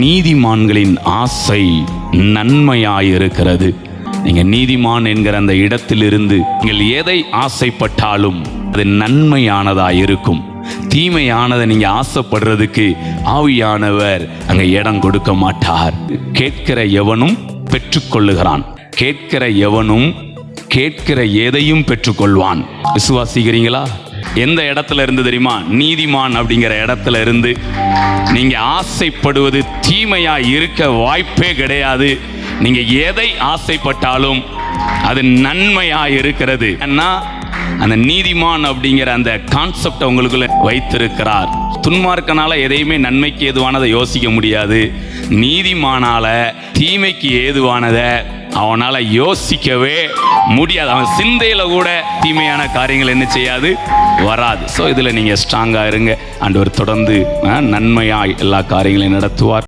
நீதிமான்களின் ஆசை நன்மையாயிருக்கிறது. நீங்க நீதிமான் என்கிற அந்த இடத்திலிருந்து நீங்கள் எதை ஆசைப்பட்டாலும் அது நன்மையானதாயிருக்கும். தீமையானதை நீங்க ஆசைப்படுறதுக்கு ஆவியானவர் அங்க இடம் கொடுக்க மாட்டார். கேட்கிற எவனும் பெற்றுக்கொள்ளுகிறான், கேட்கிற எவனும் கேட்கிற எதையும் பெற்றுக்கொள்வான். விசுவாசிக்கிறீங்களா? எந்த இடத்துல இருந்து தெரியுமா? நீதிமான் அப்படிங்கிற இடத்துல இருந்து. நீங்க ஆசைப்படுவது தீமையா இருக்க வாய்ப்பே கிடையாது. நீங்க எதை ஆசைப்பட்டாலும் அது நன்மையா இருக்கிறது. அந்த நீதிமான் அப்படிங்கிற அந்த கான்செப்ட் உங்களுக்குள்ள வைத்திருக்கிறார். துன்மார்க்கனால எதையுமே நன்மைக்கு ஏதுவானதை யோசிக்க முடியாது. நீதிமானால தீமைக்கு ஏதுவானதை அவனால யோசிக்கவே முடியாது. அவன் சிந்தையில கூட தீமையான காரியங்கள் என்ன செய்யாது, வராது. ஸோ இதுல நீங்க ஸ்ட்ராங்கா இருங்க. ஆண்டவர் தொடர்ந்து நன்மையாய் எல்லா காரியங்களையும் நடத்துவார்.